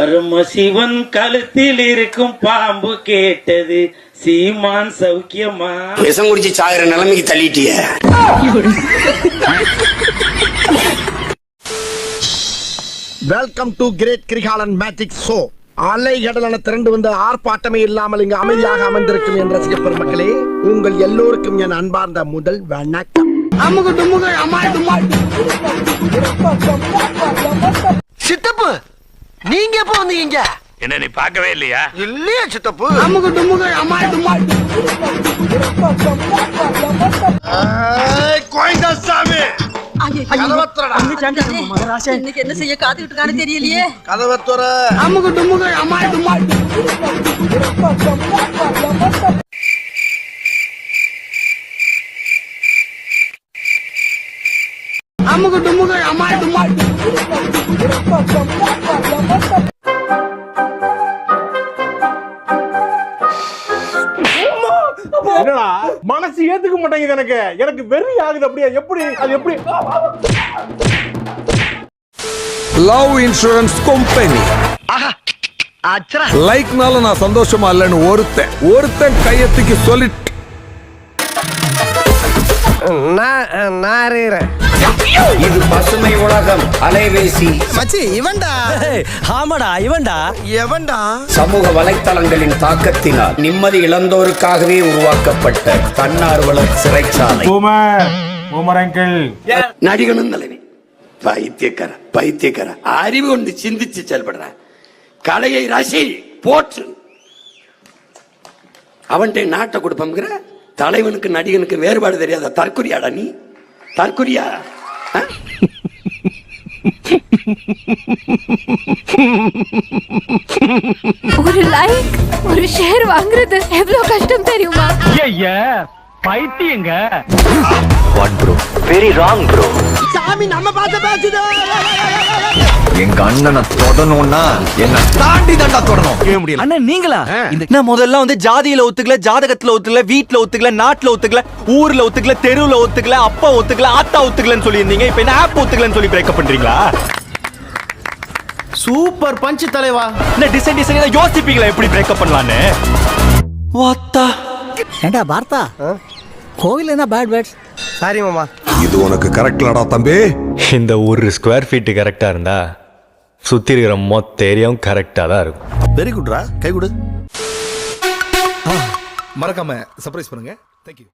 பரமசிவன் கழுத்தில் இருக்கும் பாம்பு கேட்டது சீமான் சௌக்கியமா? விஷம் குடிச்சு சாகிற நிலைமைக்கு தள்ளிட்டிய. Welcome to great Kirikalan magic show. அலை கடலான திரண்டு வந்து ஆர்ப்பாட்டமே இல்லாமல் இங்கு அமைதியாக அமர்ந்திருக்கும் என் ரசிக பெருமக்களே, உங்கள் எல்லோருக்கும் என் அன்பார்ந்த முதல் வணக்கம். சித்தப்பு, நீங்க எப்ப வந்தீங்க? என்ன நீ பார்க்கவே இல்லையா? இல்லையா சித்தப்பு? இன்னைக்கு என்ன செய்ய காத்துக்கிட்டு தெரியலையே. கதவத்துற என்னடா மனசு ஏத்துக்க மாட்டேங்குது. எனக்கு வெறி ஆகுது. அப்படியே எப்படி அது எப்படி? லவ் இன்சூரன்ஸ் கம்பெனி லைக்னால நான் சந்தோஷமா இல்லைன்னு ஒருத்தன் கையத்துக்கு சொல்லிட்டு இது பசுமை உலகம். அலைவேசி மச்சி இவன்டா. ஆமாடா இவன்டா. எவன்டா? சமூக வலைத்தளங்களின் தாக்கத்தினால் நிம்மதி இழந்தோருக்காகவே உருவாக்கப்பட்ட தன்னார்வலர் சிறைச்சாலை. நடிகனும் தலைவி பைத்தியக்கார அறிவு கொண்டு சிந்திச்சு செயல்படுற கலையை ரசி போற்று. அவன்கிட்ட நாட்டை கொடுப்போம்ங்கிற தலைவனுக்கு நடிகனுக்கு வேறுபாடு தெரியாத தற்குறியாடா நீ? தற்குறியா? ஒரு லைக் ஒரு ஷேர் வாங்குறது எவ்வளவு கஷ்டம் தெரியுமா? பைத்தியங்க. What bro? Very wrong bro. சாமி நம்ம பார்த்து பேசுதே. எங்க அண்ணனை தொடணும்னா என்ன தாண்டி தண்டா தொடணும். அண்ணா நீங்களா? நான் முதல்ல வந்து ஜாதியில ஒத்துக்கல, ஜாதகத்துல ஒத்துக்கல, வீட்டுல ஒத்துக்கல, நாட்டுல ஒத்துக்கல, ஊர்ல ஒத்துக்கல, தெருவுல ஒத்துக்கல, அப்பா ஒத்துக்கல, ஆத்தா ஒத்துக்கலன்னு சொல்லி இருந்தீங்க. இப்ப என்ன ஆப் ஒத்துக்கலன்னு சொல்லி பிரேக்கப் பண்றீங்களா? சூப்பர் பஞ்ச் தலைவா. என்ன டிசைன் யோசிப்பீங்களா எப்படி பிரேக்கப் பண்ணலான்னு? வாத்தா ஏண்டா பார்த்தா கோவில் என்ன பேட் பேட்ஸ். சாரி மாமா. இது உனக்கு கரெக்ட்லடா தம்பி. இந்த ஒரு ஸ்கொயர் ஃபீட் கரெக்டா இருந்தா சுத்தி இருக்கிற மொத்த ஏரியாவும் கரெக்டா தான் இருக்கும். வெரி குட்ரா, கை கொடு. மறக்காம சர்ப்ரைஸ் பண்ணுங்க. தேங்க்யூ.